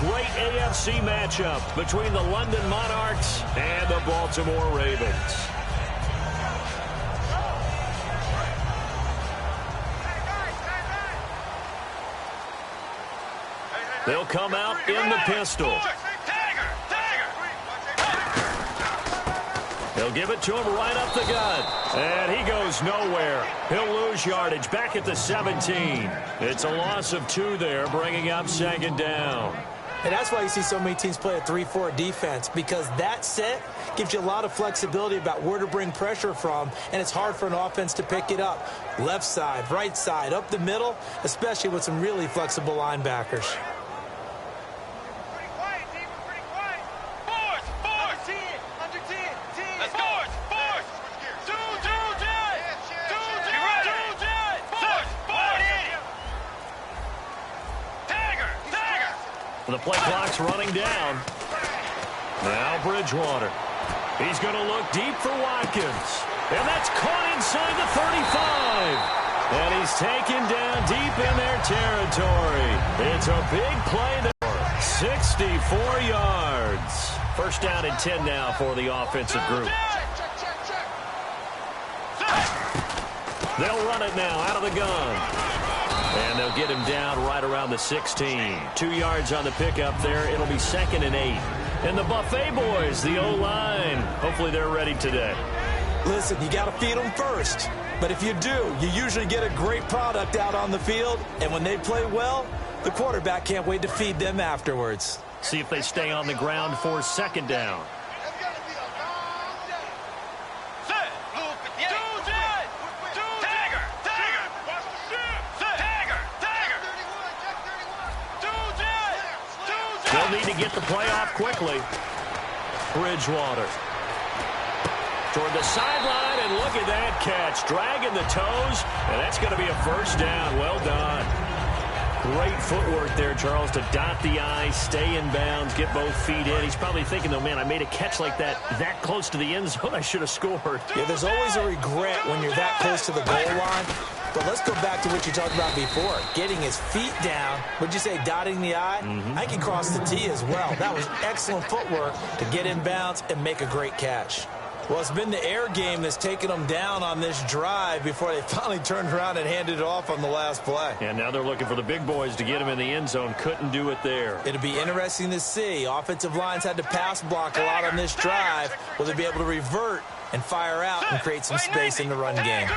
great AFC matchup between the London Monarchs and the Baltimore Ravens. They'll come out in the pistol. They'll give it to him right up the gut. And he goes nowhere. He'll lose yardage back at the 17. It's a loss of 2 there, bringing up second down. And that's why you see so many teams play a 3-4 defense, because that set gives you a lot of flexibility about where to bring pressure from, and it's hard for an offense to pick it up. Left side, right side, up the middle, especially with some really flexible linebackers. The play clock's running down. Now Bridgewater. He's going to look deep for Watkins. And that's caught inside the 35. And he's taken down deep in their territory. It's a big play there. 64 yards. First down and 10 now for the offensive group. They'll run it now out of the gun. And they'll get him down right around the 16. 2 yards on the pickup there. It'll be 2nd and 8. And the Buffet boys, the O-line, hopefully they're ready today. Listen, you got to feed them first. But if you do, you usually get a great product out on the field. And when they play well, the quarterback can't wait to feed them afterwards. See if they stay on the ground for second down. They'll need to get the play off quickly. Bridgewater. Toward the sideline, and look at that catch. Dragging the toes, and that's going to be a first down. Well done. Great footwork there, Charles, to dot the I, stay in bounds, get both feet in. He's probably thinking, though, man, I made a catch like that close to the end zone. I should have scored. Yeah, there's always a regret when you're that close to the goal line. But let's go back to what you talked about before. Getting his feet down. Would you say dotting the I? I think he crossed the T as well. That was excellent footwork to get in bounds and make a great catch. Well, it's been the air game that's taken them down on this drive before they finally turned around and handed it off on the last play. And now they're looking for the big boys to get him in the end zone. Couldn't do it there. It'll be interesting to see. Offensive lines had to pass block a lot on this drive. Will they be able to revert and fire out and create some space in the run game?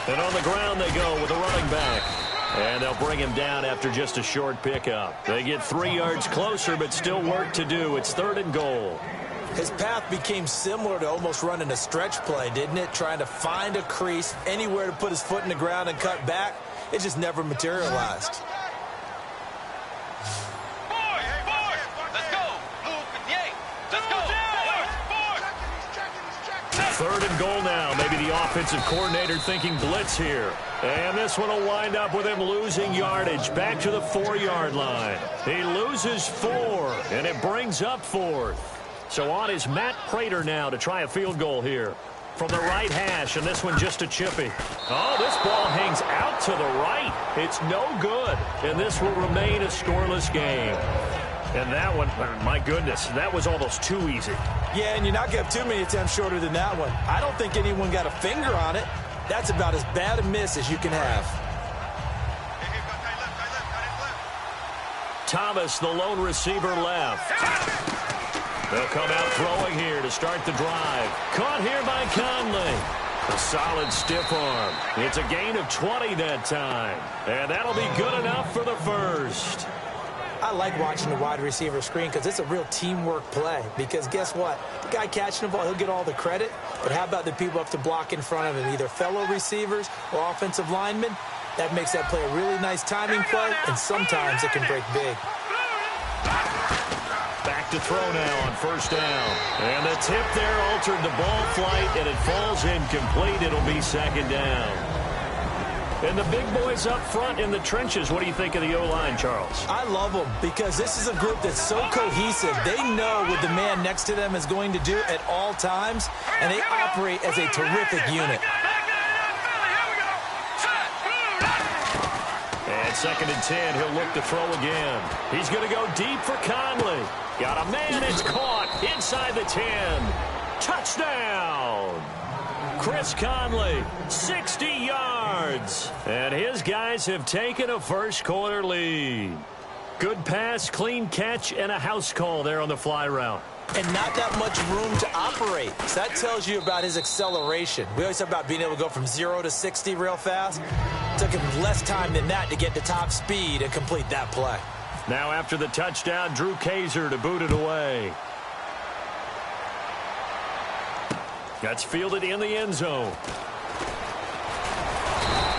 And on the ground they go with a running back. And they'll bring him down after just a short pickup. They get 3 yards closer, but still work to do. It's 3rd and goal. His path became similar to almost running a stretch play, didn't it? Trying to find a crease, anywhere to put his foot in the ground and cut back. It just never materialized. Third and goal now. Maybe the offensive coordinator thinking blitz here. And this one will wind up with him losing yardage back to the 4-yard line. He loses 4, and it brings up 4th. So on is Matt Prater now to try a field goal here from the right hash, and this one just a chippy. Oh, this ball hangs out to the right. It's no good, and this will remain a scoreless game. And that one, my goodness, that was almost too easy. Yeah, and you're not going to have too many attempts shorter than that one. I don't think anyone got a finger on it. That's about as bad a miss as you can have. Thomas, the lone receiver, left. They'll come out throwing here to start the drive. Caught here by Conley. A solid stiff arm. It's a gain of 20 that time. And that'll be good enough for the first. I like watching the wide receiver screen because it's a real teamwork play. Because guess what? The guy catching the ball, he'll get all the credit. But how about the people up to block in front of him, either fellow receivers or offensive linemen? That makes that play a really nice timing play, and sometimes it can break big. Back to throw now on first down. And the tip there altered the ball flight, and it falls incomplete. It'll be second down. And the big boys up front in the trenches, what do you think of the O-line, Charles? I love them because this is a group that's so cohesive. They know what the man next to them is going to do at all times, and they operate as a terrific unit. And 2nd and 10, he'll look to throw again. He's going to go deep for Conley. Got a man, it's caught inside the 10. Touchdown! Chris Conley, 60 yards. And his guys have taken a first-quarter lead. Good pass, clean catch, and a house call there on the fly route. And not that much room to operate. So that tells you about his acceleration. We always talk about being able to go from 0 to 60 real fast. It took him less time than that to get to top speed and complete that play. Now after the touchdown, Drew Kaiser to boot it away. That's fielded in the end zone.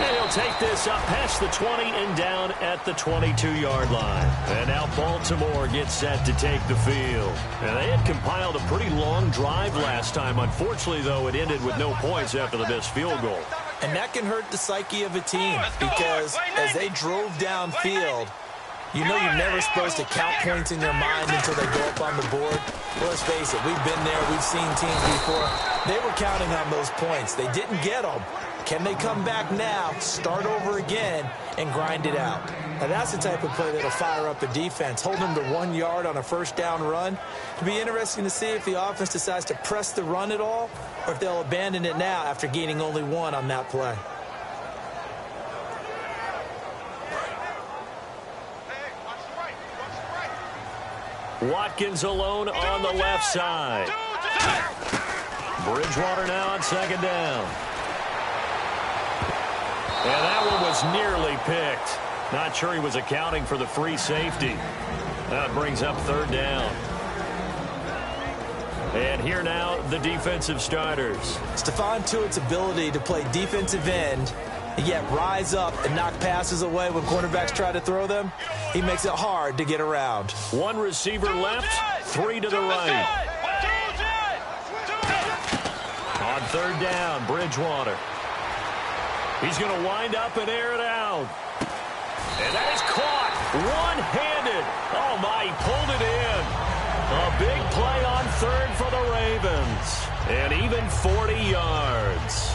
And he'll take this up past the 20 and down at the 22-yard line. And now Baltimore gets set to take the field. And they had compiled a pretty long drive last time. Unfortunately, though, it ended with no points after the missed field goal. And that can hurt the psyche of a team because as they drove downfield, you know you're never supposed to count points in your mind until they go up on the board. Well, let's face it, we've been there. We've seen teams before. They were counting on those points. They didn't get them. Can they come back now, start over again, and grind it out? Now, that's the type of play that'll fire up a defense. Hold them to 1 yard on a first down run. It'll be interesting to see if the offense decides to press the run at all or if they'll abandon it now after gaining only 1 on that play. Watkins alone on the left side. Bridgewater now on 2nd down. And that one was nearly picked. Not sure he was accounting for the free safety. That brings up 3rd down. And here now, the defensive starters. Stephon Tuitt's ability to play defensive end and yet rise up and knock passes away when quarterbacks try to throw them, he makes it hard to get around. 1 receiver left, 3 to the right. On 3rd down, Bridgewater. He's going to wind up and air it out. And that is caught one-handed. Oh, my, he pulled it in. A big play on 3rd for the Ravens. And even 40 yards.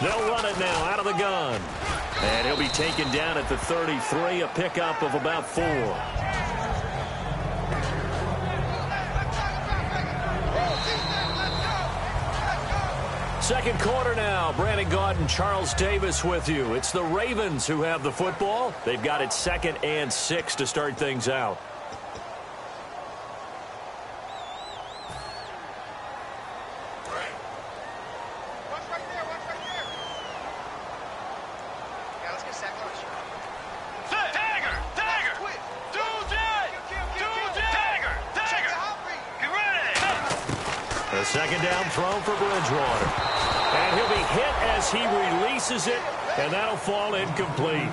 They'll run it now out of the gun. And he'll be taken down at the 33, a pickup of about 4. Second quarter now. Brandon Gaudin and Charles Davis with you. It's the Ravens who have the football. They've got it 2nd and 6 to start things out. A 2nd down throw for Bridgewater. And he'll be hit as he releases it, and that'll fall incomplete.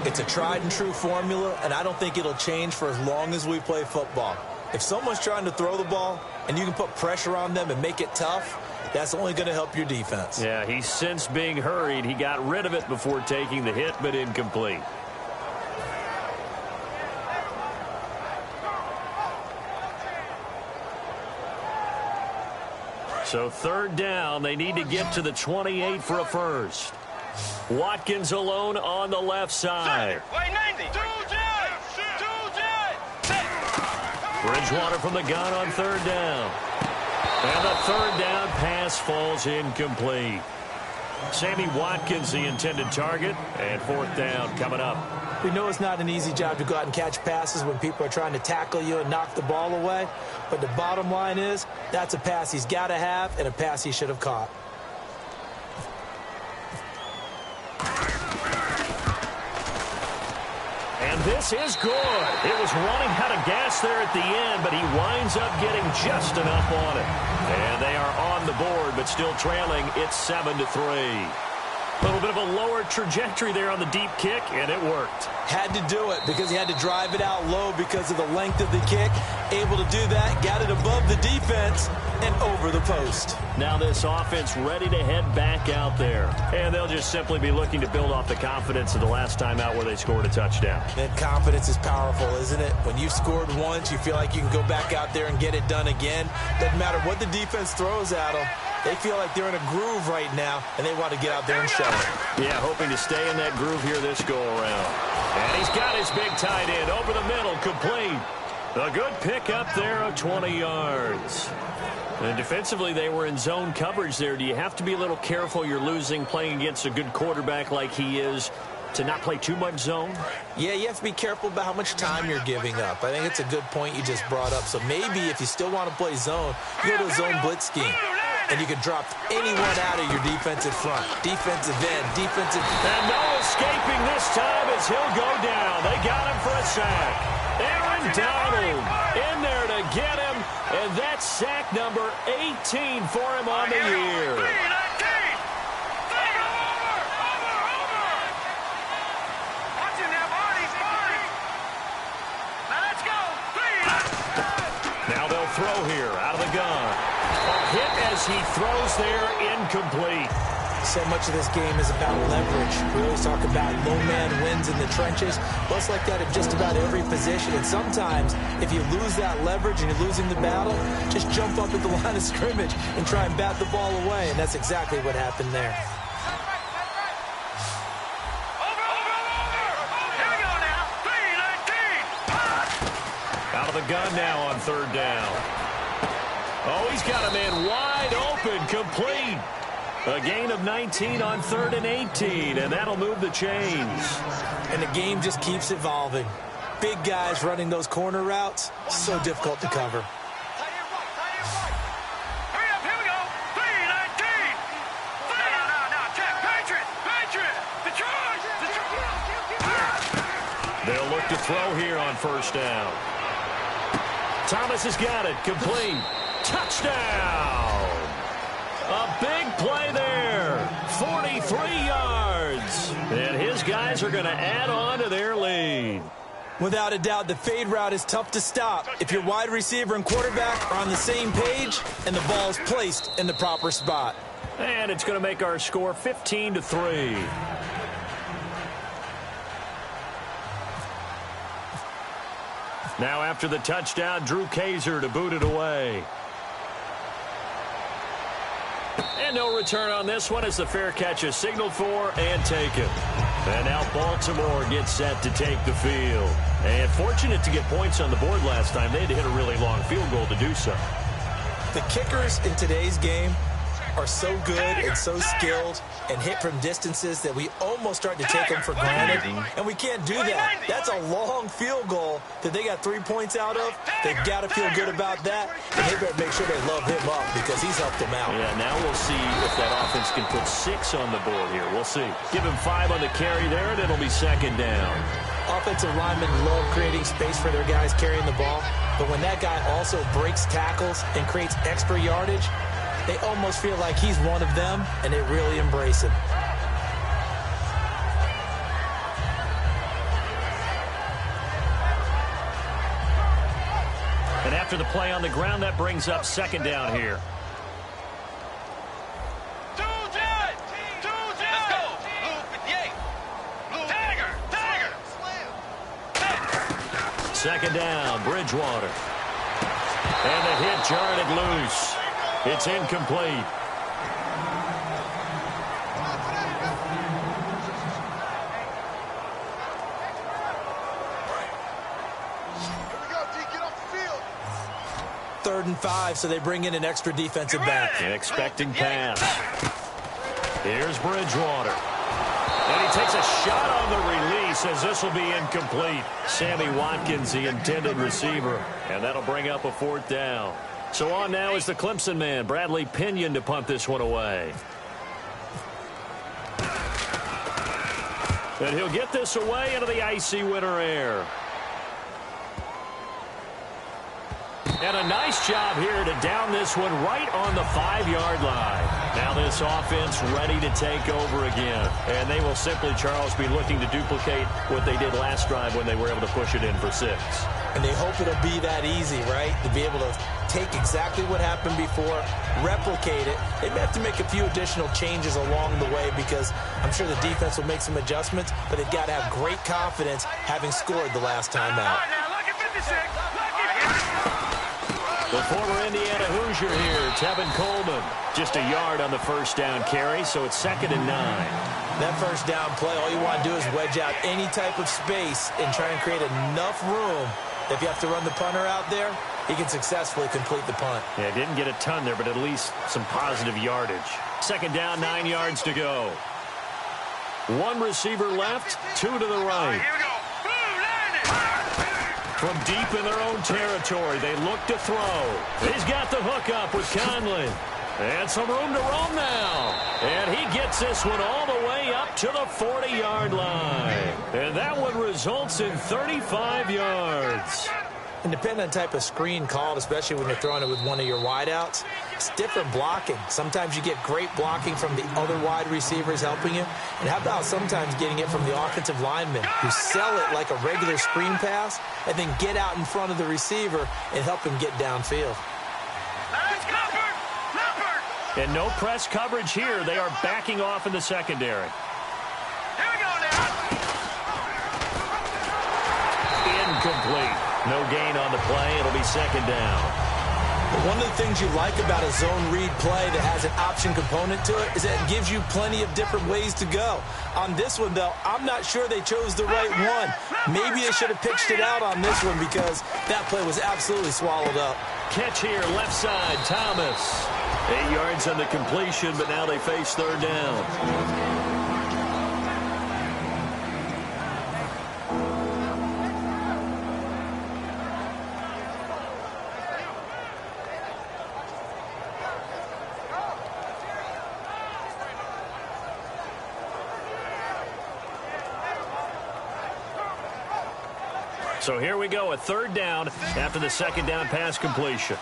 It's a tried and true formula, and I don't think it'll change for as long as we play football. If someone's trying to throw the ball and you can put pressure on them and make it tough, that's only going to help your defense. Yeah, he sensed being hurried. He got rid of it before taking the hit, but incomplete. So 3rd down, they need to get to the 28 for a first. Watkins alone on the left side. Bridgewater from the gun on 3rd down. And the 3rd down pass falls incomplete. Sammy Watkins the intended target, and 4th down coming up. We know it's not an easy job to go out and catch passes when people are trying to tackle you and knock the ball away. But the bottom line is, that's a pass he's got to have and a pass he should have caught. And this is good. It was running out of gas there at the end, but he winds up getting just enough on it. And they are on the board, but still trailing. It's 7-3. A little bit of a lower trajectory there on the deep kick, and it worked. Had to do it because he had to drive it out low because of the length of the kick. Able to do that, got it above the defense and over the post. Now this offense ready to head back out there. And they'll just simply be looking to build off the confidence of the last time out where they scored a touchdown. And confidence is powerful, isn't it? When you've scored once, you feel like you can go back out there and get it done again. Doesn't matter what the defense throws at them. They feel like they're in a groove right now, and they want to get out there and show it. Yeah, hoping to stay in that groove here this go-around. And he's got his big tight end over the middle, complete. A good pick up there of 20 yards. And defensively, they were in zone coverage there. Do you have to be a little careful you're losing playing against a good quarterback like he is to not play too much zone? Yeah, you have to be careful about how much time you're giving up. I think it's a good point you just brought up. So maybe if you still want to play zone, you go to a zone blitz scheme. And you can drop anyone out of your defensive front. Defensive end, defensive... And no escaping this time as he'll go down. They got him for a sack. Aaron Donald in there to get him. And that's sack number 18 for him on the year. Now they'll throw here out of the gun. A hit as he throws there, incomplete. So much of this game is about leverage. We always talk about low man wins in the trenches. Well, it's like that at just about every position. And sometimes, if you lose that leverage and you're losing the battle, just jump up at the line of scrimmage and try and bat the ball away. And that's exactly what happened there. Out of the gun now on third down. Oh, he's got a man wide open, complete. A gain of 19 on 3rd and 18, and that'll move the chains. And the game just keeps evolving. Big guys running those corner routes, so difficult to cover. They'll look to throw here on first down. Thomas has got it, complete. Touchdown! A big play there. 43 yards. And his guys are going to add on to their lead. Without a doubt, the fade route is tough to stop if your wide receiver and quarterback are on the same page and the ball is placed in the proper spot. And it's going to make our score 15-3. Now after the touchdown, Drew Kaiser to boot it away. And no return on this one as the fair catch is signaled for and taken. And now Baltimore gets set to take the field. And fortunate to get points on the board last time. They had to hit a really long field goal to do so. The kickers in today's game are so good and so skilled and hit from distances that we almost start to take them for granted. And we can't do that. That's a long field goal that they got 3 points out of. They've got to feel good about that. And they better make sure they love him up because he's helped them out. Yeah, now we'll see if that offense can put 6 on the board here. We'll see. Give him 5 on the carry there, and it'll be second down. Offensive linemen love creating space for their guys carrying the ball. But when that guy also breaks tackles and creates extra yardage, they almost feel like he's one of them, and they really embrace him. And after the play on the ground, that brings up second down here. Second down, Bridgewater. And the hit jarred it loose. It's incomplete. Third and 5, so they bring in an extra defensive back. An expecting pass. Here's Bridgewater. And he takes a shot on the release as this will be incomplete. Sammy Watkins, the intended receiver. And that'll bring up a fourth down. So on now is the Clemson man, Bradley Pinion, to punt this one away. And he'll get this away into the icy winter air. And a nice job here to down this one right on the 5-yard line. Now this offense ready to take over again. And they will simply, Charles, be looking to duplicate what they did last drive when they were able to push it in for 6. And they hope it'll be that easy, right? To be able to take exactly what happened before, replicate it. They may have to make a few additional changes along the way because I'm sure the defense will make some adjustments, but they've got to have great confidence having scored the last time out. The former Indiana Hoosier here, Tevin Coleman. Just a yard on the first down carry, so it's 2nd and 9. That first down play, all you want to do is wedge out any type of space and try and create enough room. If you have to run the punter out there, he can successfully complete the punt. Yeah, didn't get a ton there, but at least some positive yardage. 2nd down, 9 yards to go. 1 receiver left, 2 to the right. From deep in their own territory, they look to throw. He's got the hook up with Conley. And some room to roam now. And he gets this one all the way up to the 40-yard line. And that one results in 35 yards. And depending on the type of screen called, especially when you're throwing it with one of your wideouts, it's different blocking. Sometimes you get great blocking from the other wide receivers helping you. And how about sometimes getting it from the offensive linemen who sell it like a regular screen pass and then get out in front of the receiver and help him get downfield. And no press coverage here. They are backing off in the secondary. Here we go now. Incomplete. No gain on the play. It'll be 2nd down. But one of the things you like about a zone read play that has an option component to it is that it gives you plenty of different ways to go. On this one, though, I'm not sure they chose the right one. Maybe they should have pitched it out on this one because that play was absolutely swallowed up. Catch here, left side, Thomas. 8 yards on the completion, but now they face 3rd down. So here we go, a 3rd down after the 2nd down pass completion.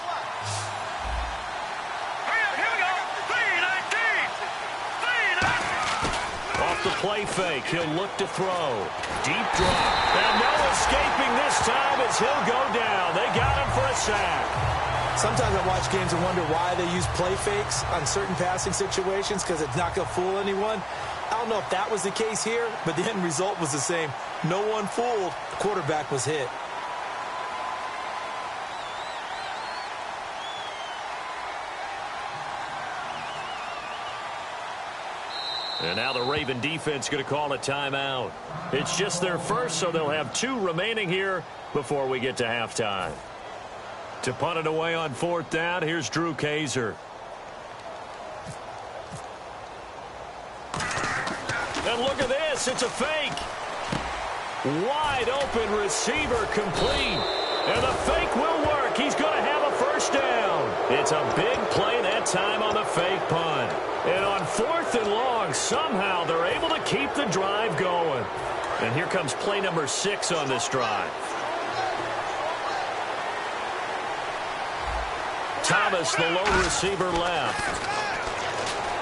Off the play fake, he'll look to throw. Deep drop. And no escaping this time as he'll go down. They got him for a sack. Sometimes I watch games and wonder why they use play fakes on certain passing situations because it's not going to fool anyone. I don't know if that was the case here, but the end result was the same. No one fooled. The quarterback was hit. And now the Raven defense going to call a timeout. It's just their first, so they'll have 2 remaining here before we get to halftime. To punt it away on 4th down, here's Drew Kaiser. And look at this, it's a fake. Wide open receiver complete. And the fake will work. He's going to have a first down. It's a big play that time on the fake punt. And on 4th and long, somehow they're able to keep the drive going. And here comes play number 6 on this drive. Thomas, the lone receiver left.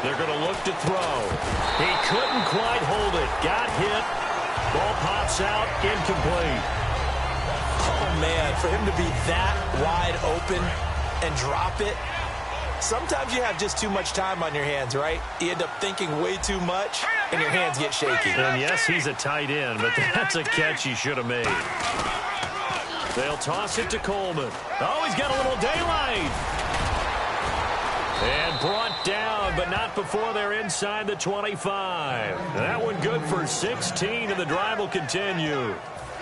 They're going to look to throw. He couldn't quite hold it. Got hit. Ball pops out, incomplete. Oh, man, for him to be that wide open and drop it, sometimes you have just too much time on your hands, right? You end up thinking way too much, and your hands get shaky. And yes, he's a tight end, but that's a catch he should have made. They'll toss it to Coleman. Oh, he's got a little daylight. And brought down, but not before they're inside the 25. That one good for 16, and the drive will continue.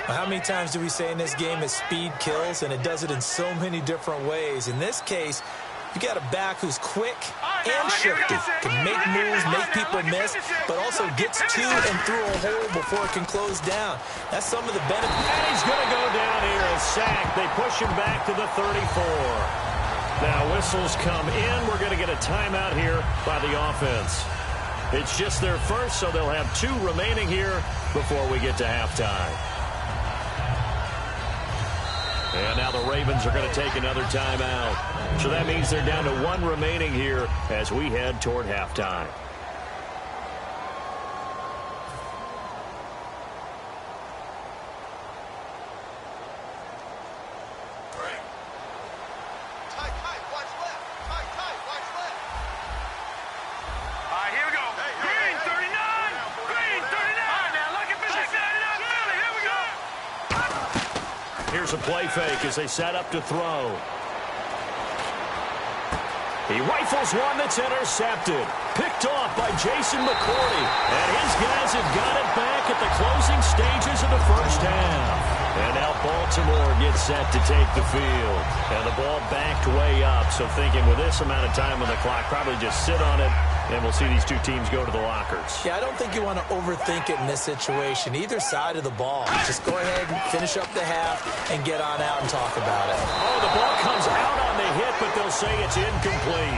How many times do we say in this game that speed kills, and it does it in so many different ways? In this case, you got a back who's quick and shifty, can make moves, make people miss, but also gets to and through a hole before it can close down. That's some of the benefit. And he's going to go down here, a sack. They push him back to the 34. Now whistles come in. We're going to get a timeout here by the offense. It's just their first, so they'll have 2 remaining here before we get to halftime. And now the Ravens are going to take another timeout. So that means they're down to 1 remaining here as we head toward halftime. Here's a play fake as they set up to throw. He rifles one that's intercepted. Picked off by Jason McCourty. And his guys have got it back at the closing stages of the first half. And now Baltimore gets set to take the field. And the ball backed way up. So thinking with this amount of time on the clock, probably just sit on it. And we'll see these two teams go to the lockers. Yeah, I don't think you want to overthink it in this situation. Either side of the ball. Just go ahead and finish up the half and get on out and talk about it. Oh, the ball comes out on the hit, but they'll say it's incomplete.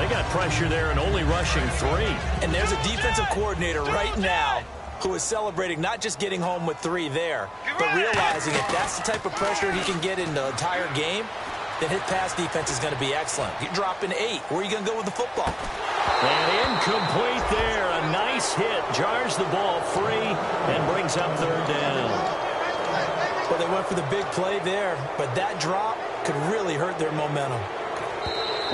They got pressure there and only rushing 3. And there's a defensive coordinator right now who is celebrating not just getting home with 3 there, but realizing if that's the type of pressure he can get in the entire game, then his pass defense is going to be excellent. You're dropping 8. Where are you going to go with the football? And incomplete there. A nice hit. Jars the ball free and brings up 3rd down. Well, they went for the big play there, but that drop could really hurt their momentum.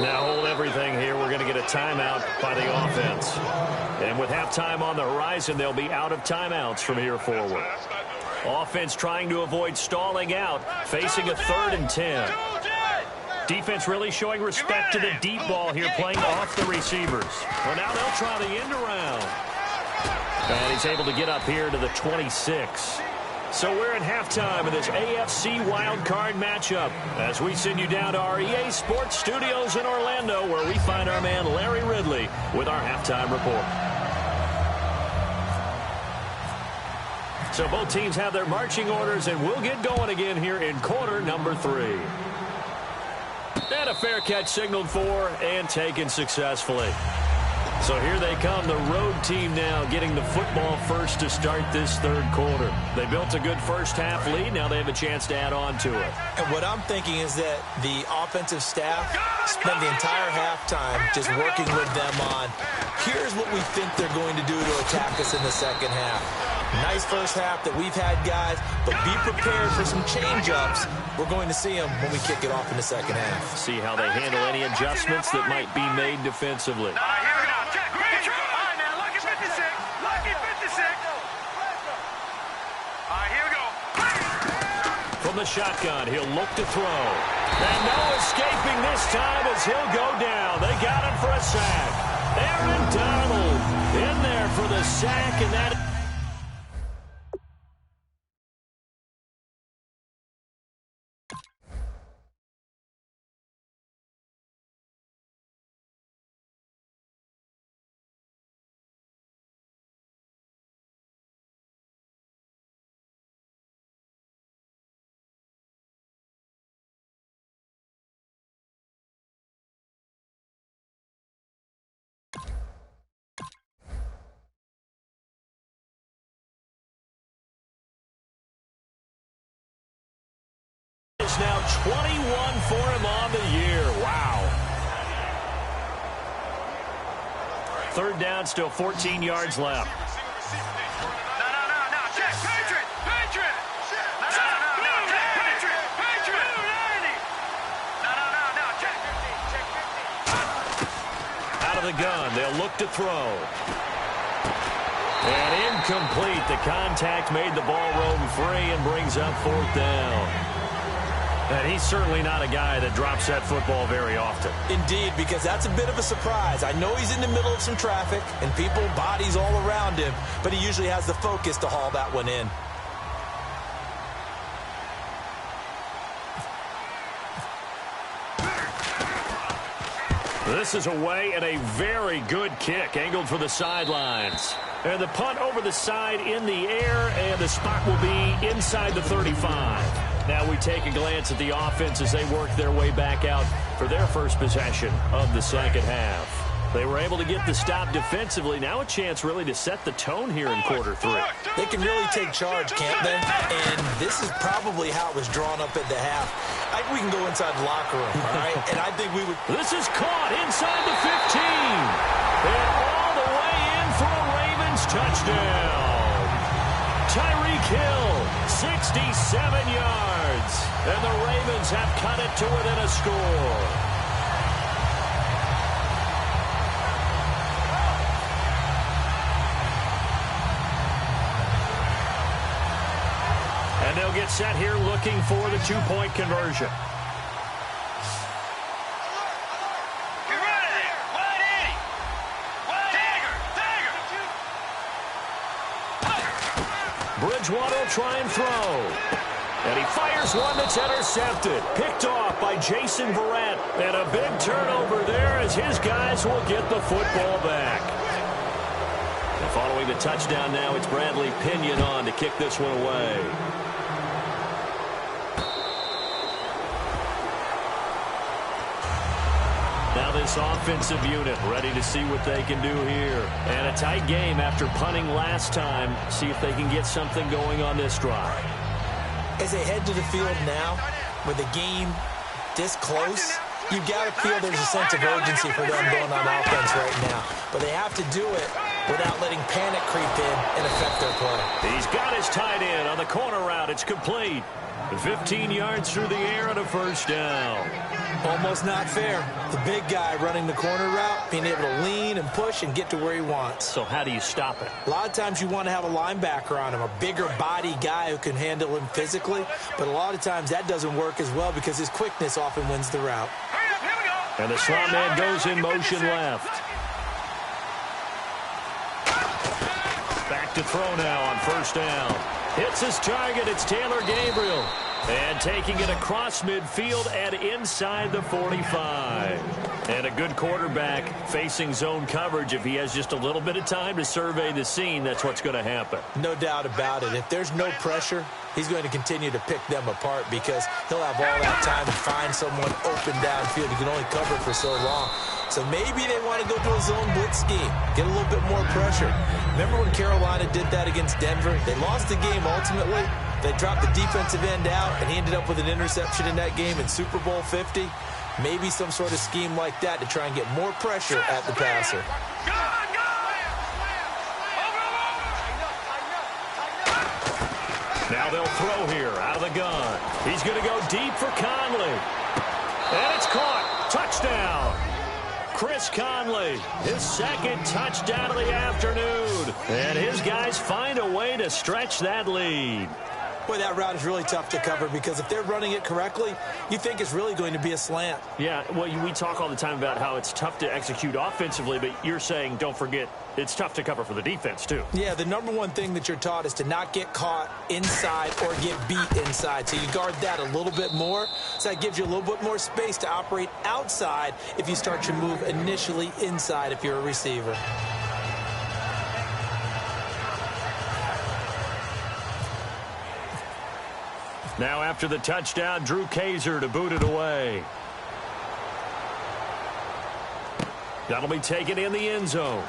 Now hold everything here. We're going to get a timeout by the offense. And with halftime on the horizon, they'll be out of timeouts from here forward. Offense trying to avoid stalling out, facing a 3rd and 10. Defense really showing respect to the deep ball here, playing off the receivers. Well, now they'll try the end around. And he's able to get up here to the 26. So we're at halftime of this AFC wildcard matchup as we send you down to our EA Sports Studios in Orlando, where we find our man Larry Ridley with our halftime report. So both teams have their marching orders, and we'll get going again here in quarter number 3. And a fair catch signaled for and taken successfully. So here they come, the road team now getting the football first to start this 3rd quarter. They built a good first half lead. Now they have a chance to add on to it. And what I'm thinking is that the offensive staff spent the entire halftime just working with them on, here's what we think they're going to do to attack us in the second half. Nice first half that we've had, guys, but be prepared for some change-ups. We're going to see them when we kick it off in the second half. See how they handle any adjustments that might be made defensively. From the shotgun, he'll look to throw. And no escaping this time as he'll go down. They got him for a sack. Aaron Donald in there for the sack, and that... It's now 21 for him on the year. Wow. 3rd down, still 14 yards left. Out of the gun, they'll look to throw. And incomplete. The contact made the ball roam free and brings up 4th down. And he's certainly not a guy that drops that football very often. Indeed, because that's a bit of a surprise. I know he's in the middle of some traffic and people, bodies all around him, but he usually has the focus to haul that one in. This is away and a very good kick, angled for the sidelines. And the punt over the side in the air, and the spot will be inside the 35. Now we take a glance at the offense as they work their way back out for their first possession of the second half. They were able to get the stop defensively. Now a chance really to set the tone here in quarter 3. They can really take charge, can't they? And this is probably how it was drawn up at the half. I think we can go inside the locker room, all right? And I think we would... This is caught inside the 15. And all the way in for a Ravens touchdown. Tyreek Hill, 67 yards. And the Ravens have cut it to within a score. And they'll get set here looking for the two-point conversion. Bridgewater will try and throw. And he fires one that's intercepted. Picked off by Jason Verrett. And a big turnover there as his guys will get the football back. And following the touchdown now, it's Bradley Pinion on to kick this one away. Now this offensive unit ready to see what they can do here. And a tight game after punting last time. See if they can get something going on this drive. As they head to the field now, with the game this close, you've got to feel there's a sense of urgency for them going on offense right now. But they have to do it without letting panic creep in and affect their play. He's got his tight end on the corner route. It's complete. 15 yards through the air and a first down. Almost not fair. The big guy running the corner route, being able to lean and push and get to where he wants. So how do you stop it? A lot of times you want to have a linebacker on him, a bigger body guy who can handle him physically. But a lot of times that doesn't work as well because his quickness often wins the route. And the slot man goes in motion left. Back to throw now on first down. Hits his target. It's Taylor Gabriel. And taking it across midfield and inside the 45. And a good quarterback facing zone coverage. If he has just a little bit of time to survey the scene, that's what's going to happen. No doubt about it. If there's no pressure, he's going to continue to pick them apart because he'll have all that time to find someone open downfield. He can only cover for so long. So maybe they want to go to a zone blitz scheme, get a little bit more pressure. Remember when Carolina did that against Denver? They lost the game ultimately. They dropped the defensive end out, and he ended up with an interception in that game in Super Bowl 50. Maybe some sort of scheme like that to try and get more pressure at the passer. Now they'll throw here out of the gun. He's going to go deep for Conley. And it's caught. Touchdown. Chris Conley, his second touchdown of the afternoon. And his guys find a way to stretch that lead. Boy, that route is really tough to cover because if they're running it correctly, you think it's really going to be a slant. Yeah, well, we talk all the time about how it's tough to execute offensively, but you're saying, don't forget, it's tough to cover for the defense, too. Yeah, the number one thing that you're taught is to not get caught inside or get beat inside. So you guard that a little bit more. So that gives you a little bit more space to operate outside if you start your move initially inside if you're a receiver. Now after the touchdown, Drew Kaiser to boot it away. That'll be taken in the end zone.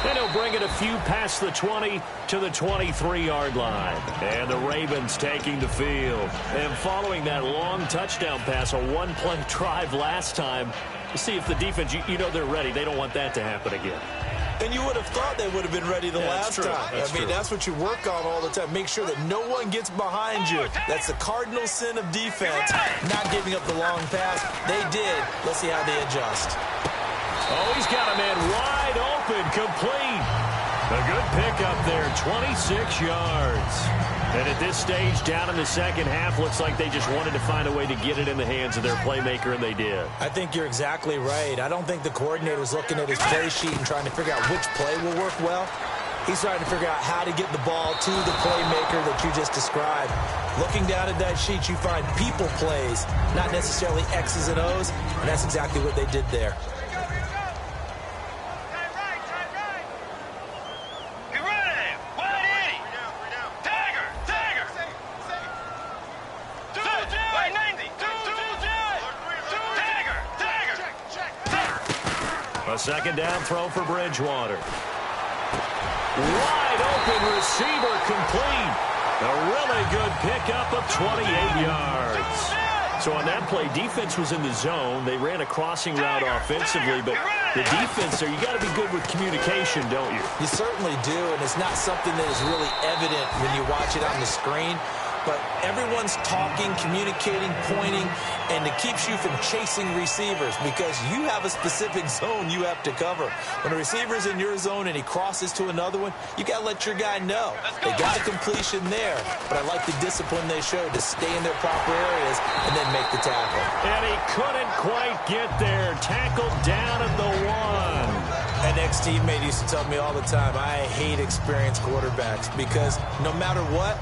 And he'll bring it a few past the 20 to the 23-yard line. And the Ravens taking the field. And following that long touchdown pass, a one-play drive last time, to see if the defense, you know they're ready. They don't want that to happen again. And you would have thought they would have been ready the last time. I mean, that's what you work on all the time. Make sure that no one gets behind you. That's the cardinal sin of defense, not giving up the long pass. They did. Let's see how they adjust. Oh, he's got a man wide open, complete. A good pickup there, 26 yards. And at this stage, down in the second half, looks like they just wanted to find a way to get it in the hands of their playmaker, and they did. I think you're exactly right. I don't think the coordinator's looking at his play sheet and trying to figure out which play will work well. He's trying to figure out how to get the ball to the playmaker that you just described. Looking down at that sheet, you find people plays, not necessarily X's and O's, and that's exactly what they did there. A second down throw for Bridgewater. Wide open receiver complete. A really good pickup of 28 yards. So on that play, defense was in the zone. They ran a crossing route offensively, but the defense there, you got to be good with communication, don't you? You certainly do, and it's not something that is really evident when you watch it on the screen. But everyone's talking, communicating, pointing, and it keeps you from chasing receivers because you have a specific zone you have to cover. When a receiver's in your zone and he crosses to another one, you got to let your guy know. They got a completion there, but I like the discipline they showed to stay in their proper areas and then make the tackle. And he couldn't quite get there. Tackled down at the 1. An ex-teammate used to tell me all the time, I hate experienced quarterbacks because no matter what,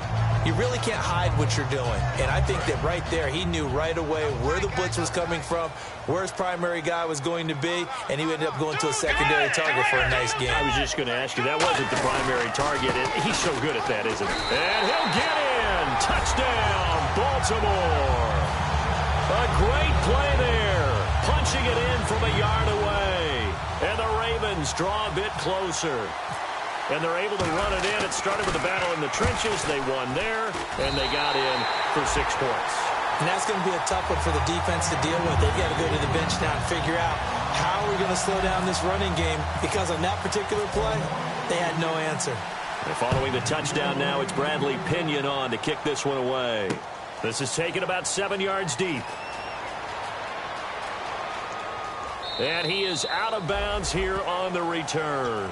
you really can't hide what you're doing. And I think that right there, he knew right away where the blitz was coming from, where his primary guy was going to be, and he ended up going to a secondary target for a nice game. I was just going to ask you, that wasn't the primary target. And he's so good at that, isn't he? And he'll get in. Touchdown, Baltimore. A great play there. Punching it in from a yard away. And the Ravens draw a bit closer. And they're able to run it in. It started with a battle in the trenches. They won there, and they got in for 6 points. And that's going to be a tough one for the defense to deal with. They've got to go to the bench now and figure out how we're going to slow down this running game because on that particular play, they had no answer. And following the touchdown now, it's Bradley Pinion on to kick this one away. This is taken about 7 yards deep. And he is out of bounds here on the return.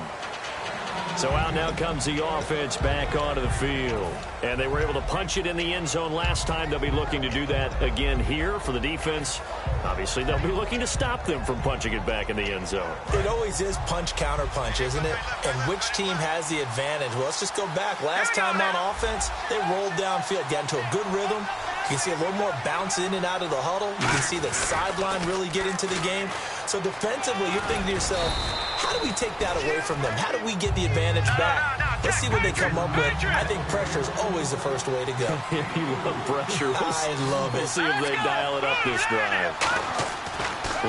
So out now comes the offense back onto the field. And they were able to punch it in the end zone last time. They'll be looking to do that again here for the defense. Obviously, they'll be looking to stop them from punching it back in the end zone. It always is punch, counter punch, isn't it? And which team has the advantage? Well, let's just go back. Last time on offense, they rolled downfield, got into a good rhythm. You can see a little more bounce in and out of the huddle. You can see the sideline really get into the game. So defensively, you're thinking to yourself, how do we take that away from them? How do we get the advantage back? Let's see what they come up with. I think pressure is always the first way to go. You love pressure. I love it. We'll see if they dial it up this drive.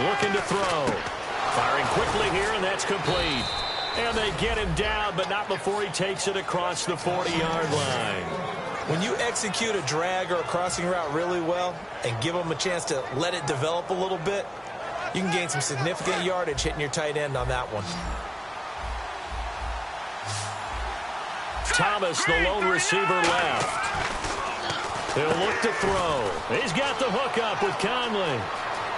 Looking to throw. Firing quickly here, and that's complete. And they get him down, but not before he takes it across the 40-yard line. When you execute a drag or a crossing route really well and give them a chance to let it develop a little bit, you can gain some significant yardage hitting your tight end on that one. Thomas, the lone receiver, left. He'll look to throw. He's got the hook up with Conley.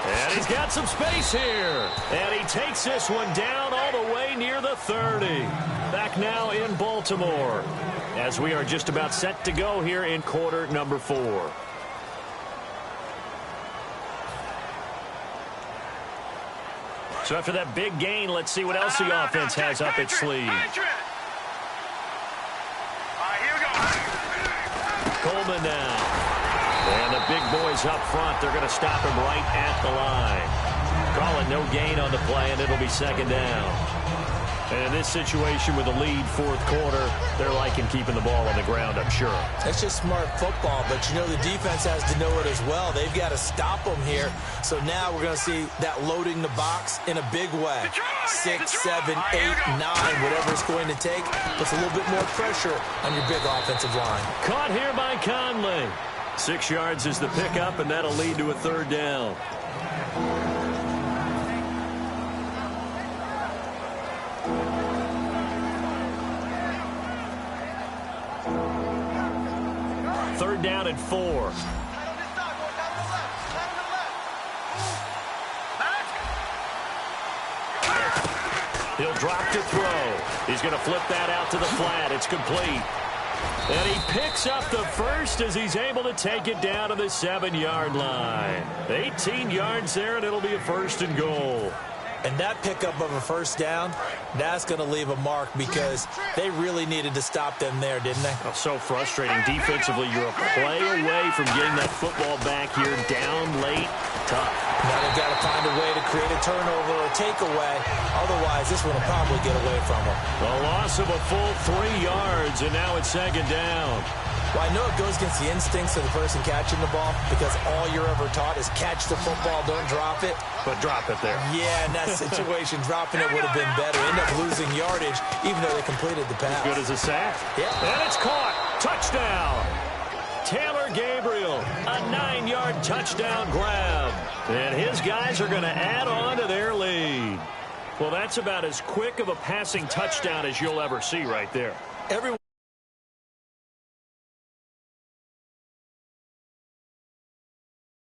And he's got some space here. And he takes this one down all the way near the 30. Back now in Baltimore, as we are just about set to go here in quarter number 4. So after that big gain, let's see what else the offense has up its sleeve. Coleman now. And the big boys up front, they're going to stop him right at the line. Call it no gain on the play, and it'll be second down. And in this situation with the lead fourth quarter, they're liking keeping the ball on the ground, I'm sure. That's just smart football, but you know the defense has to know it as well. They've got to stop them here. So now we're going to see that loading the box in a big way. 6, 7, 8, 9, whatever it's going to take. Puts a little bit more pressure on your big offensive line. Caught here by Conley. 6 yards is the pickup, and that'll lead to a third down. Third down and 4. He'll drop to throw. He's going to flip that out to the flat. It's complete. And he picks up the first as he's able to take it down to the 7-yard line. 18 yards there, and it'll be a first and goal. And that pickup of a first down, that's going to leave a mark because they really needed to stop them there, didn't they? Oh, so frustrating. Defensively, you're a play away from getting that football back here down late. Tough. Now they've got to find a way to create a turnover or takeaway. Otherwise, this one will probably get away from them. A loss of a full 3 yards, and now it's second down. Well, I know it goes against the instincts of the person catching the ball because all you're ever taught is catch the football, don't drop it. But drop it there. Yeah, in that situation, dropping it would have been better. End up losing yardage, even though they completed the pass. As good as a sack. Yeah. And it's caught. Touchdown. Taylor Gabriel, a 9-yard touchdown grab. And his guys are going to add on to their lead. Well, that's about as quick of a passing touchdown as you'll ever see right there. Everyone